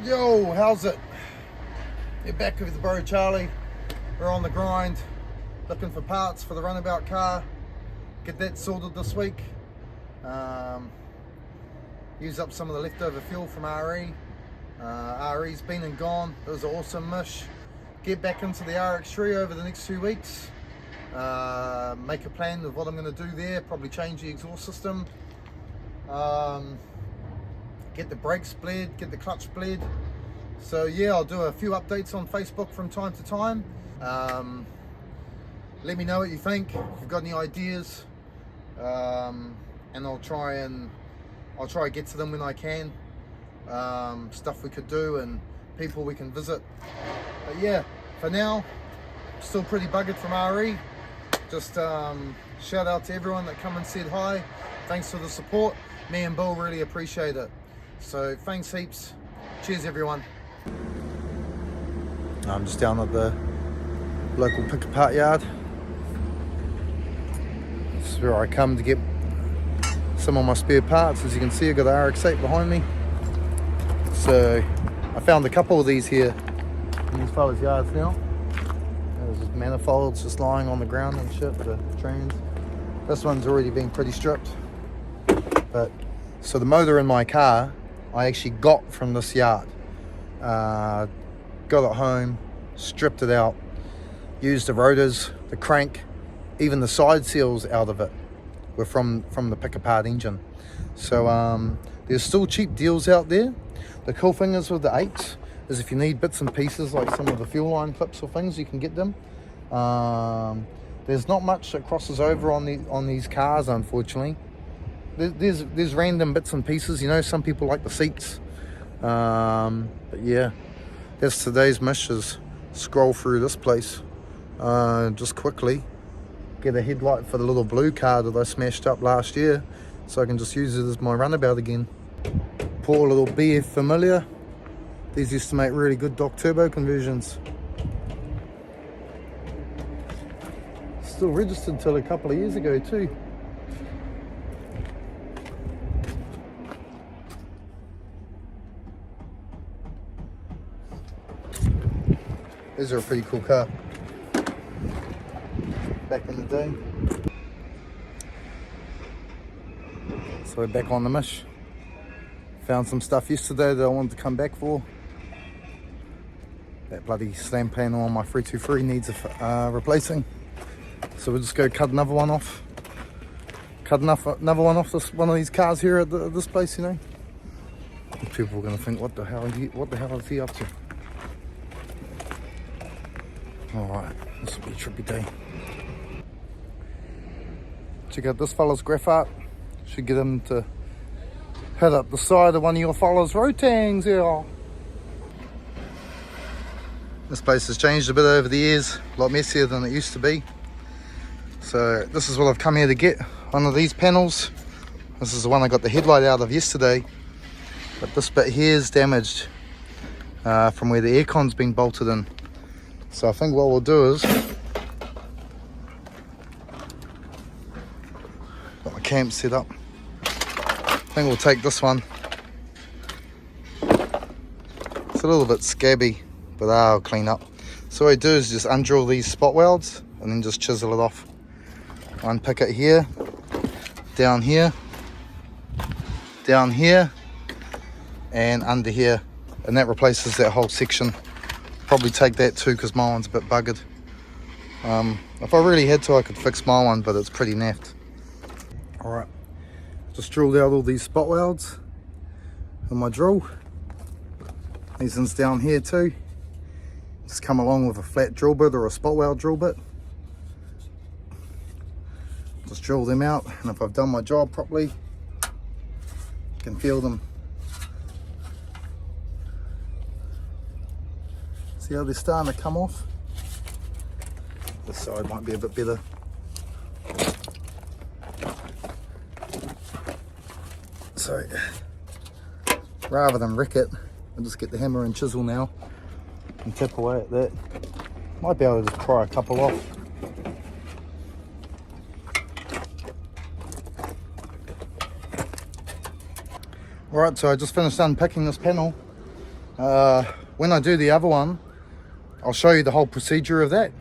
Yo, how's it? You're back with the bro Charlie. We're on the grind, looking for parts for the runabout car. Get that sorted this week. Use up some of the leftover fuel from RE. RE's been and gone. It was an awesome mish. Get back into the RX3 over the next 2 weeks. Make a plan of what I'm going to do there. Probably change the exhaust system. Get the brakes bled, get the clutch bled. So yeah, I'll do a few updates on Facebook from time to time. Let me know what you think, if you've got any ideas, and I'll try get to them when I can. Stuff we could do and people we can visit. But yeah, for now, still pretty buggered from RE. Just shout out to everyone that come and said hi. Thanks for the support. Me and Bill really appreciate it. So thanks heaps. Cheers everyone. I'm just down at the local pick apart yard. This is where I come to get some of my spare parts. As you can see, I've got the RX-8 behind me. So I found a couple of these here in these fellas' yards now. There's just manifolds just lying on the ground and shit, the trans. This one's already been pretty stripped. But so the motor in my car I actually got from this yard. Got it home, stripped it out, used the rotors, the crank, even the side seals out of it were from the pick apart engine. So there's still cheap deals out there. The cool thing is with the 8s is if you need bits and pieces like some of the fuel line clips or things, you can get them. There's not much that crosses over on these cars, unfortunately. There's random bits and pieces, you know. Some people like the seats, but yeah, that's today's mission. Is scroll through this place just quickly, get a headlight for the little blue car that I smashed up last year, so I can just use it as my runabout again. Poor little BF Familiar. These used to make really good Doc Turbo conversions. Still registered till a couple of years ago too. These are a pretty cool car. Back in the day. So we're back on the mish. Found some stuff yesterday that I wanted to come back for. That bloody slam panel on my 323 needs replacing. So we'll just go cut another one off. Cut another one off one of these cars here at this place, you know. People are going to think, what the hell is he up to? Alright, this will be a trippy day. Check out this fella's graphite. Should get him to hit up the side of one of your fella's rotangs here. This place has changed a bit over the years, a lot messier than it used to be. So this is what I've come here to get, one of these panels. This is the one I got the headlight out of yesterday. But this bit here is damaged from where the aircon's been bolted in. So I think what we'll do is, got my camp set up. I think we'll take this one. It's a little bit scabby, but I'll clean up. So what I do is just undrill these spot welds and then just chisel it off. Unpick it here, down here, and under here, and that replaces that whole section. Probably take that too because my one's a bit buggered. If I really had to, I could fix my one, but it's pretty naffed. Alright, just drilled out all these spot welds with my drill. These ones down here too. Just come along with a flat drill bit or a spot weld drill bit. Just drill them out, and if I've done my job properly, I can feel them. See how they're starting to come off? This side might be a bit better. So, rather than wreck it, I'll just get the hammer and chisel now and tap away at that. Might be able to just pry a couple off. Alright, so I just finished unpacking this panel. When I do the other one, I'll show you the whole procedure of that,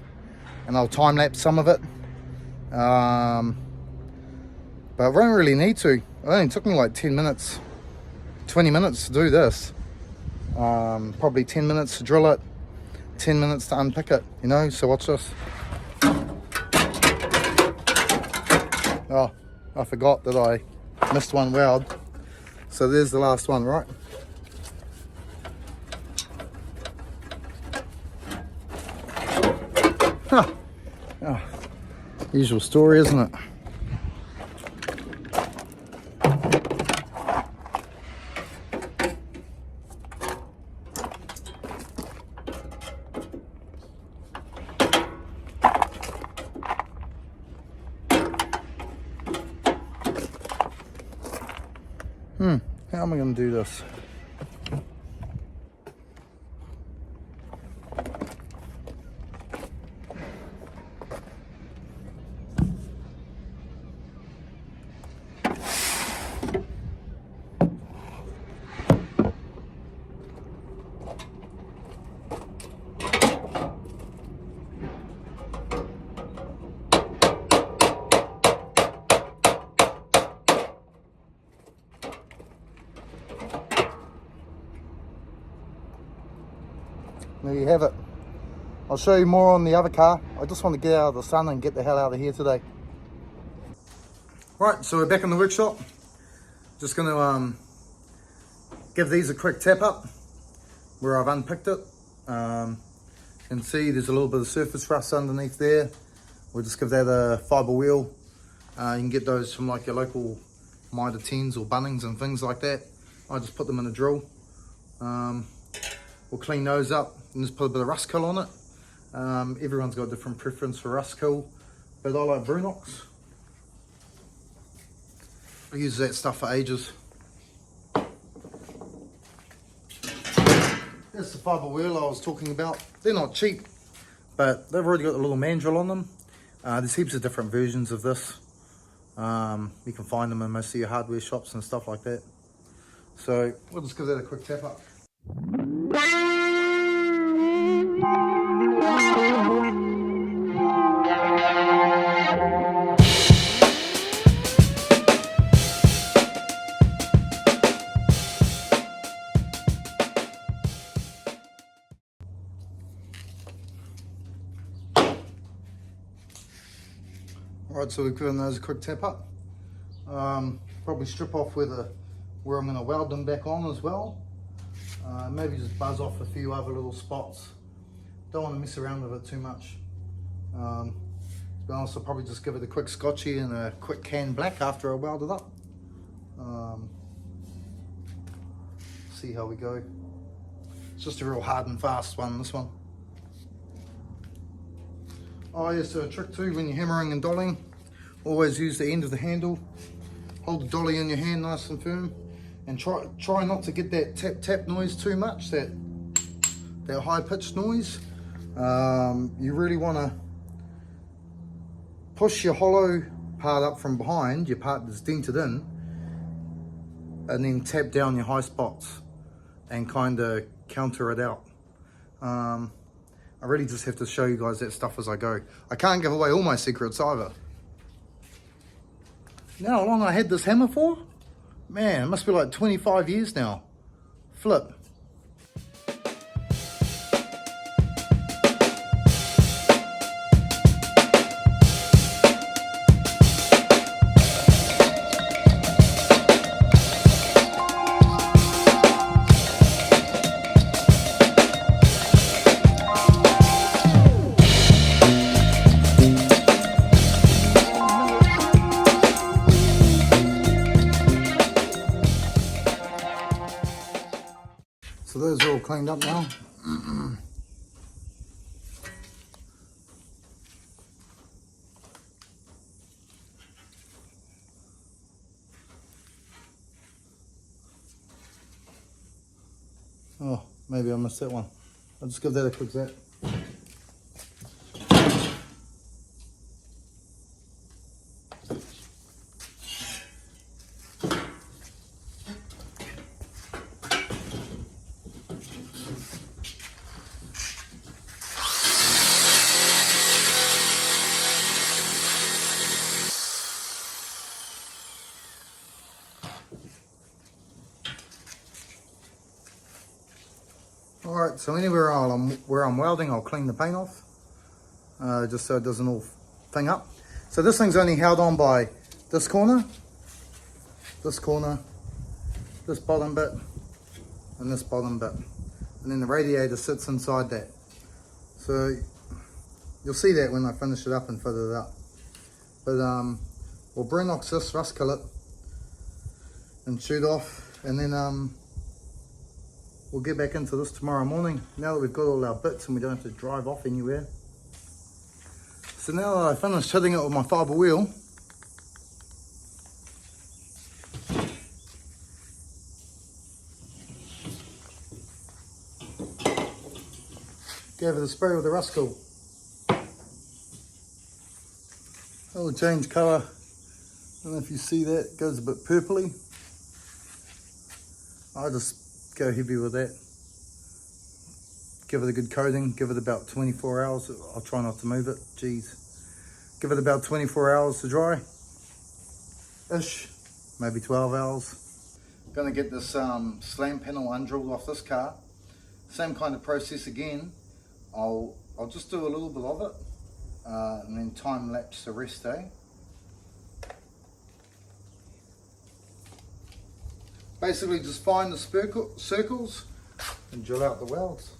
and I'll time lapse some of it. But I don't really need to. It only took me like 10 minutes, 20 minutes to do this. Probably 10 minutes to drill it, 10 minutes to unpick it, you know. So watch this. Oh, I forgot that I missed one weld. So there's the last one, right? Huh. Oh, usual story, isn't it? How am I going to do this? There you have it. I'll show you more on the other car. I just want to get out of the sun and get the hell out of here today. Right, so we're back in the workshop. Just going to give these a quick tap up where I've unpicked it. You can see there's a little bit of surface rust underneath there. We'll just give that a fibre wheel. You can get those from like your local Mitre 10s or Bunnings and things like that. I just put them in a drill. We'll clean those up and just put a bit of rust kill on it. Everyone's got a different preference for rust kill, but I like Brunox. I use that stuff for ages. That's the fibre wheel I was talking about. They're not cheap, but they've already got the little mandrel on them. There's heaps of different versions of this. You can find them in most of your hardware shops and stuff like that. So we'll just give that a quick tap up. Alright, so we've given those a quick tap up. Probably strip off where I'm going to weld them back on as well. Maybe just buzz off a few other little spots. Don't want to mess around with it too much. To be honest, I'll probably just give it a quick scotchy and a quick can black after I weld it up. See how we go. It's just a real hard and fast one, this one. Oh yes, so a trick too when you're hammering and dollying, always use the end of the handle. Hold the dolly in your hand nice and firm, and try not to get that tap tap noise too much, that high pitched noise. You really want to push your hollow part up from behind, your part that's dented in, and then tap down your high spots and kind of counter it out. I really just have to show you guys that stuff as I go. I can't give away all my secrets either. You know how long I had this hammer for? Man, it must be like 25 years now. Flip. So those are all cleaned up now. Oh, maybe I missed that one. I'll just give that a quick zap. Alright, so anywhere where I'm welding, I'll clean the paint off, just so it doesn't all thing up. So this thing's only held on by this corner, this bottom bit, and this bottom bit. And then the radiator sits inside that. So you'll see that when I finish it up and fit it up. But we'll Brunox this, rust kill it, and shoot off, and then we'll get back into this tomorrow morning, now that we've got all our bits and we don't have to drive off anywhere. So now that I've finished hitting it with my fibre wheel, gave it a spray with the rust cool. It'll change colour. I don't know if you see that, it goes a bit purpley. I just go heavy with that. Give it a good coating, give it about 24 hours. I'll try not to move it, geez. Give it about 24 hours to dry, ish, maybe 12 hours. Gonna get this slam panel undrilled off this car. Same kind of process again. I'll just do a little bit of it, and then time lapse the rest, eh? Basically just find the circles and drill out the welds.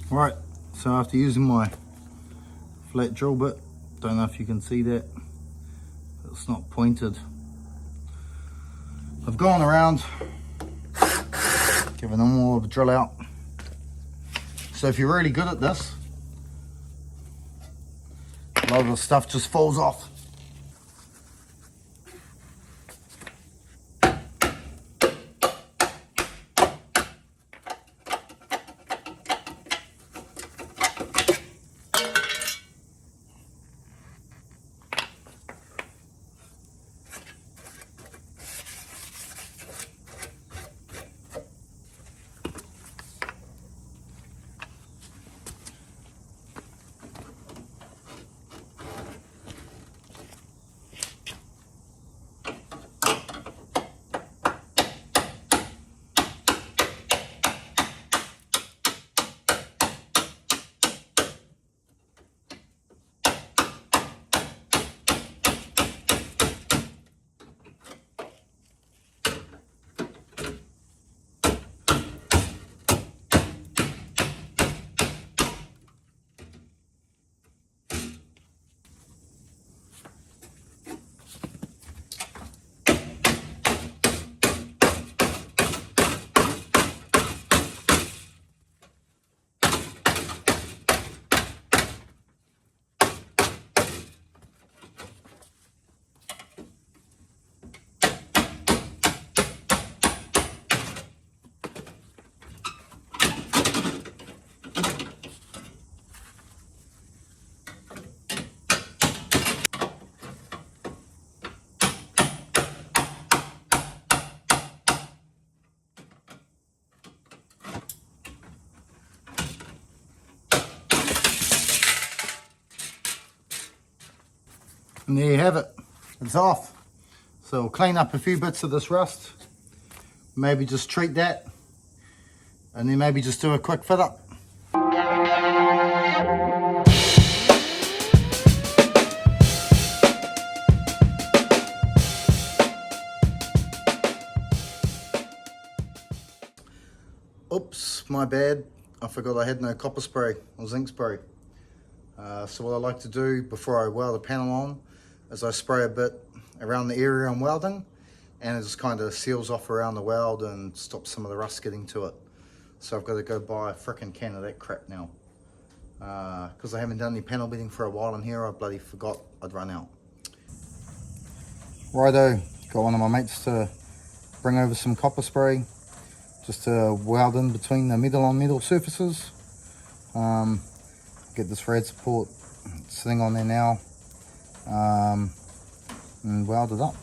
Right, so after using my flat drill bit, don't know if you can see that, it's not pointed. I've gone around, giving them all a drill out. So if you're really good at this, a lot of the stuff just falls off. And there you have it, it's off. So we'll clean up a few bits of this rust, maybe just treat that, and then maybe just do a quick fit up. Oops, my bad. I forgot I had no copper spray or zinc spray. So what I like to do before I weld the panel on is I spray a bit around the area I'm welding, and it just kind of seals off around the weld and stops some of the rust getting to it. So I've got to go buy a frickin' can of that crap now. Because I haven't done any panel beating for a while in here, I bloody forgot I'd run out. Righto, Got one of my mates to bring over some copper spray just to weld in between the metal on metal surfaces. Get this rad support sitting on there now, and weld it up.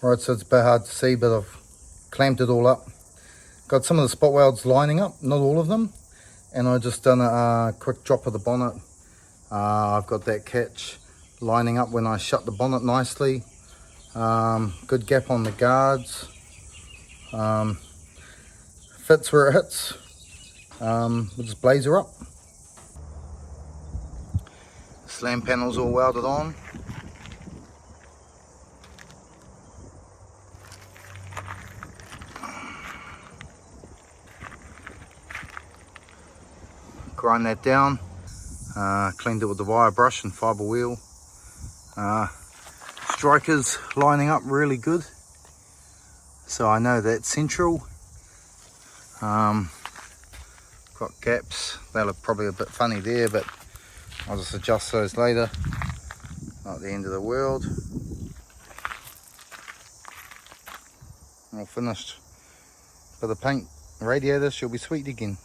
Right, so it's a bit hard to see, but I've clamped it all up. Got some of the spot welds lining up, not all of them. And I just done a quick drop of the bonnet. I've got that catch lining up when I shut the bonnet nicely. Good gap on the guards. Fits where it hits. We'll just blaze her up. Slam panels all welded on. Grind that down, cleaned it with the wire brush and fibre wheel. Strikers lining up really good, so I know that's central. Got gaps, they look probably a bit funny there, but I'll just adjust those later. Not the end of the world. All finished. For the paint radiator, she'll be sweet again.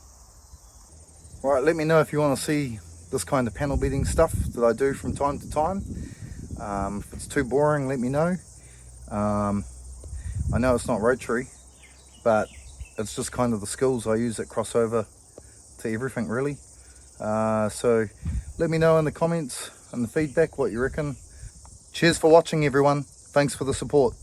Right, let me know if you want to see this kind of panel beating stuff that I do from time to time. If it's too boring, let me know. I know it's not rotary, but it's just kind of the skills I use that cross over to everything really. So let me know in the comments and the feedback what you reckon. Cheers for watching everyone. Thanks for the support.